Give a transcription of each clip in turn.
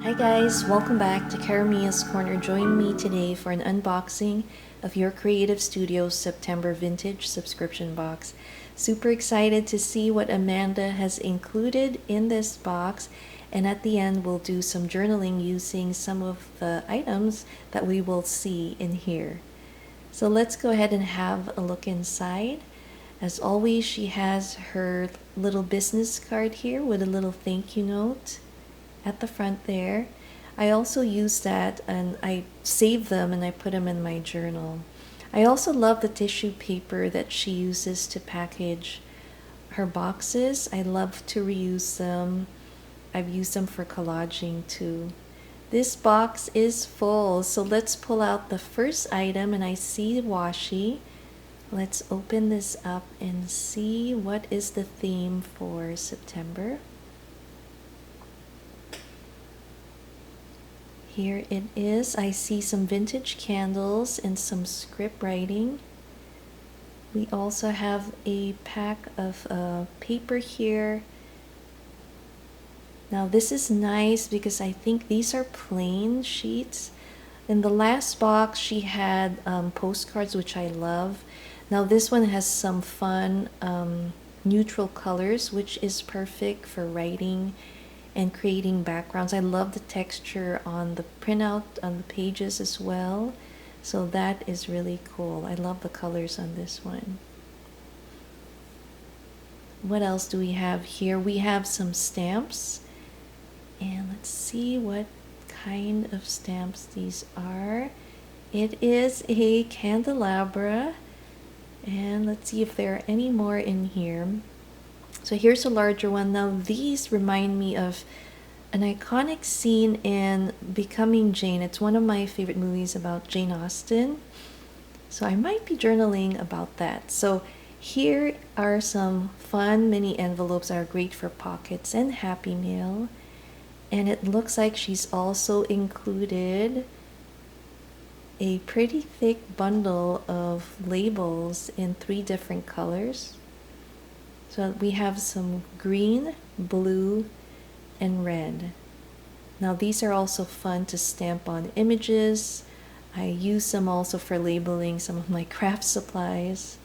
Hi guys, welcome back to Karamia's Corner. Join me today for an unboxing of your Creative Studios September Vintage subscription box. Super excited to see what Amanda has included in this box, and at the end we'll do some journaling using some of the items that we will see in here. So let's go ahead and have a look inside. As always, she has her little business card here with a little thank you note at the front there. I also use that and I save them and I put them in my journal. I also love the tissue paper that she uses to package her boxes. I love to reuse them. I've used them for collaging too. This box is full, so let's pull out the first item, and I see washi. Let's open this up and see what is the theme for September. Here it is. I see some vintage candles and some script writing. We also have a pack of paper here. Now this is nice because I think these are plain sheets. In the last box she had postcards, which I love. Now this one has some fun neutral colors, which is perfect for writing and creating backgrounds. I love the texture on the printout on the pages as well. So that is really cool. I love the colors on this one. What else do we have here? We have some stamps. And let's see what kind of stamps these are. It is a candelabra. And let's see if there are any more in here. So here's a larger one. Now these remind me of an iconic scene in Becoming Jane. It's one of my favorite movies about Jane Austen. So I might be journaling about that. So here are some fun mini envelopes that are great for pockets and Happy Mail. And it looks like she's also included a pretty thick bundle of labels in 3 different colors. So we have some green, blue, and red. Now these are also fun to stamp on images. I use them also for labeling some of my craft supplies.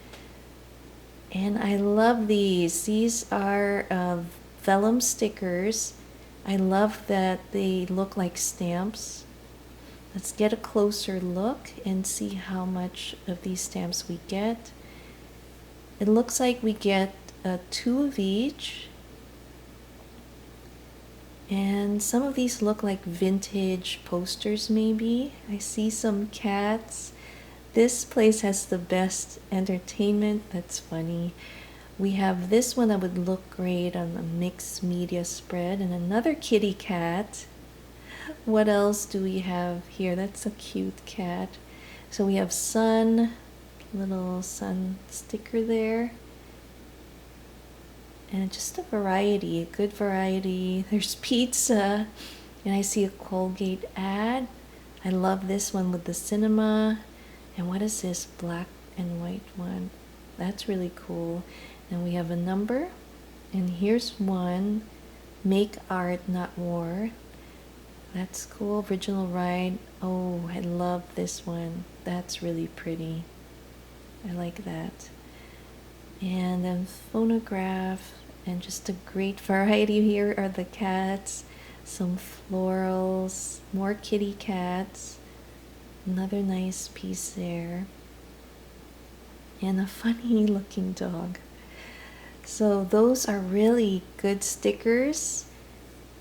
And I love these. These are vellum stickers. I love that they look like stamps. Let's get a closer look and see how much of these stamps we get. It looks like we get 2 of each, and some of these look like vintage posters maybe. I see some cats. This place has the best entertainment. That's funny. We have this one that would look great on a mixed media spread, and another kitty cat. What else do we have here? That's a cute cat. So we have sun, little sun sticker there. And just a variety, a good variety. There's pizza, and I see a Colgate ad. I love this one with the cinema. And what is this black and white one? That's really cool. And we have a number, and here's one, Make Art Not War. That's cool. Original ride. Oh, I love this one. That's really pretty. I like that. And then phonograph, and just a great variety. Here are the cats, some florals, more kitty cats, another nice piece there, and a funny looking dog. So those are really good stickers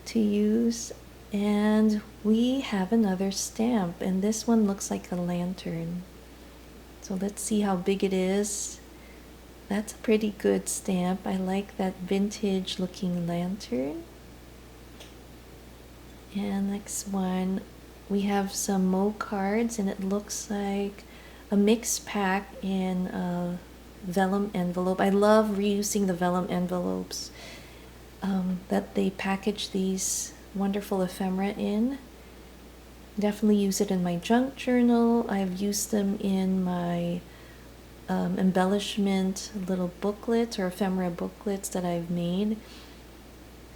to use. And we have another stamp, and this one looks like a lantern. So let's see how big it is. That's a pretty good stamp. I like that vintage looking lantern. And next one, we have some Mo cards, and it looks like a mixed pack in a vellum envelope. I love reusing the vellum envelopes that they package these wonderful ephemera in. Definitely use it in my junk journal. I've used them in my embellishment little booklets or ephemera booklets that I've made.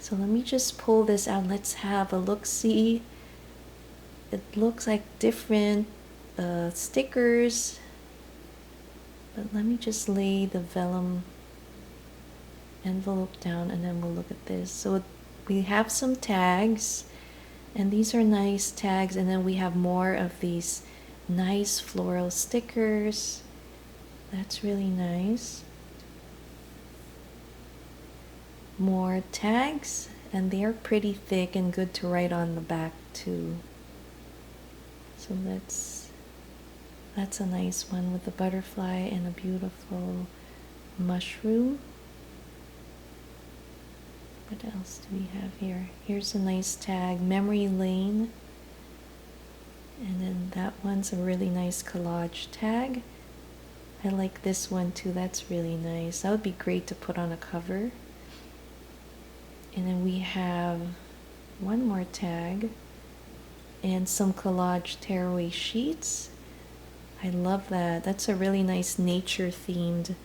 So let me just pull this out. Let's have a look-see. It looks like different stickers, but let me just lay the vellum envelope down and then we'll look at this. So we have some tags, and these are nice tags, and then we have more of these nice floral stickers. That's really nice. More tags, and they're pretty thick and good to write on the back too. So that's a nice one with a butterfly and a beautiful mushroom. What else do we have here? Here's a nice tag, Memory Lane. And then that one's a really nice collage tag. I like this one too, that's really nice. That would be great to put on a cover. And then we have one more tag and some collage tearaway sheets. I love that. That's a really nice nature themed.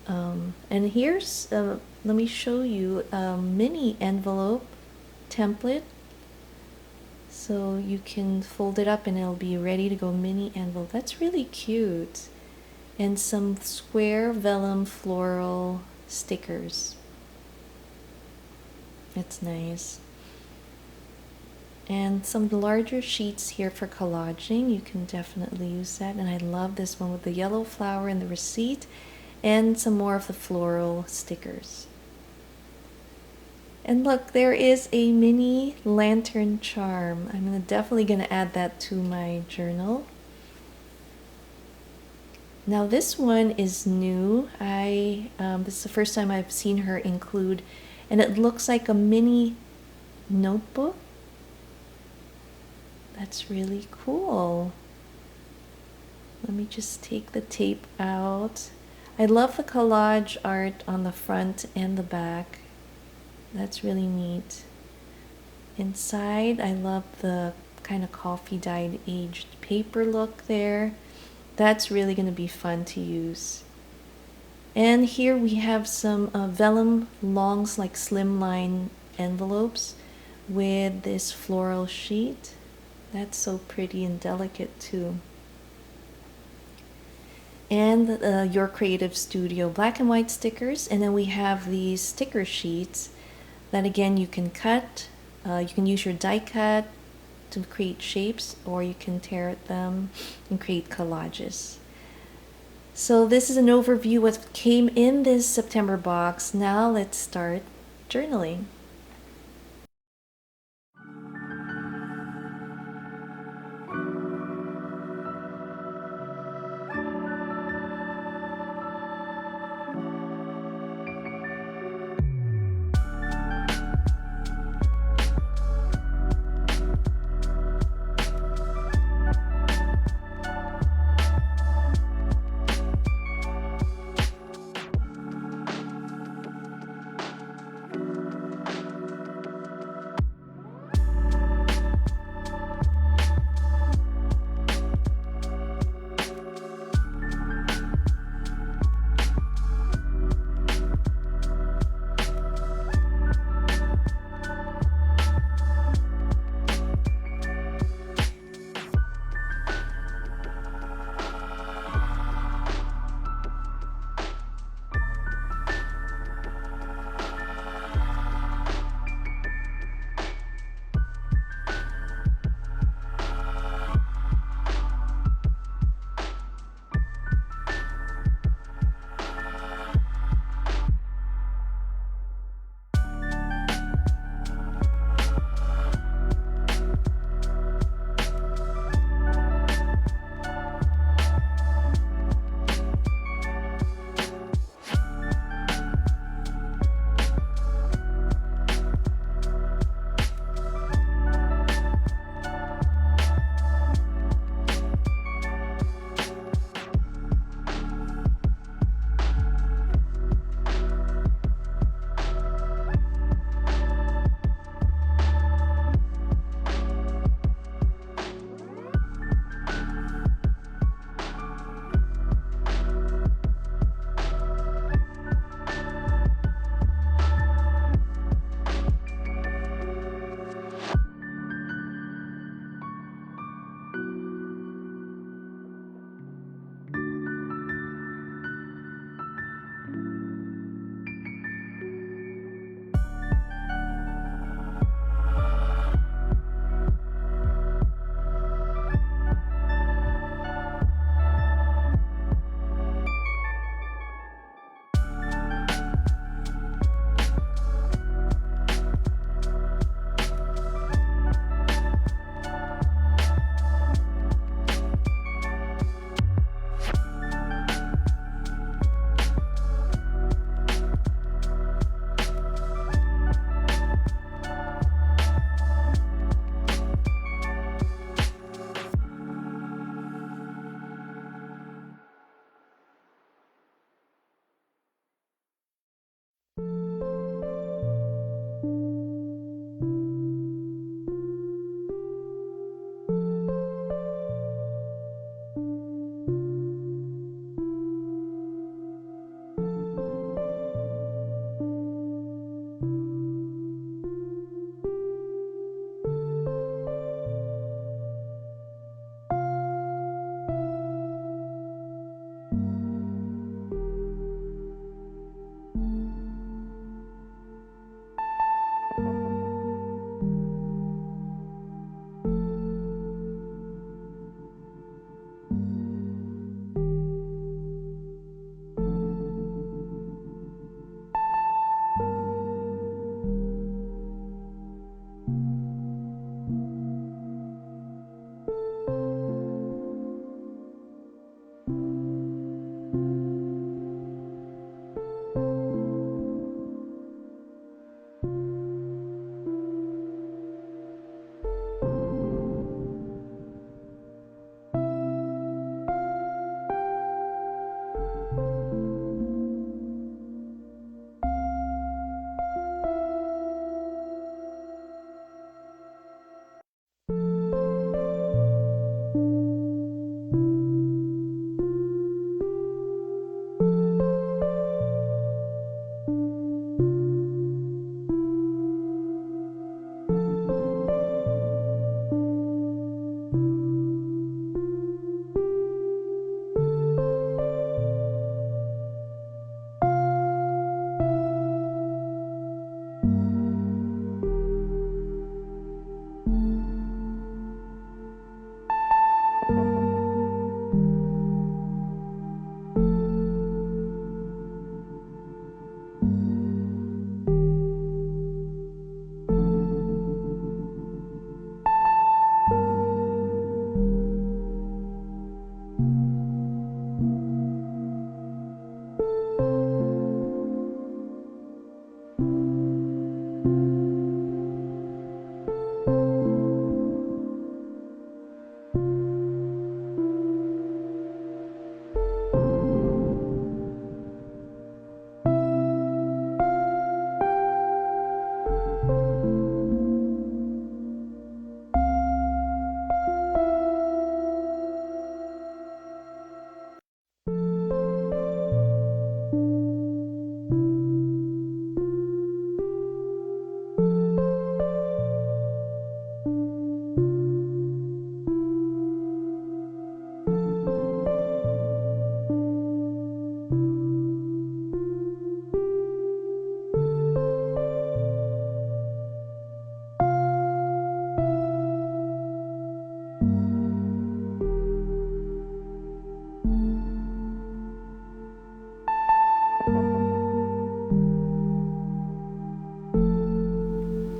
And here's, let me show you a mini envelope template. So you can fold it up and it'll be ready to go, mini envelope. That's really cute. And some square vellum floral stickers. It's nice. And some larger sheets here for collaging. You can definitely use that. And I love this one with the yellow flower and the receipt and some more of the floral stickers. And look, there is a mini lantern charm. I'm definitely going to add that to my journal. Now this one is new. This is the first time I've seen her include, and it looks like a mini notebook. That's really cool. Let me just take the tape out. I love the collage art on the front and the back. That's really neat. Inside, I love the kind of coffee dyed aged paper look there. That's really going to be fun to use. And here we have some vellum longs, like slimline envelopes with this floral sheet. That's so pretty and delicate too. And Your Creative Studio black and white stickers. And then we have these sticker sheets that again you can cut. You can use your die cut to create shapes, or you can tear them and create collages. So this is an overview of what came in this September box. Now let's start journaling.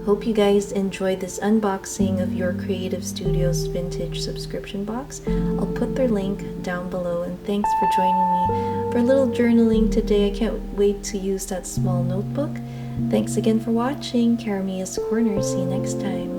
Hope you guys enjoyed this unboxing of your Creative Studios vintage subscription box. I'll put their link down below, and thanks for joining me for a little journaling today. I can't wait to use that small notebook. Thanks again for watching. Karamia's Corner. See you next time.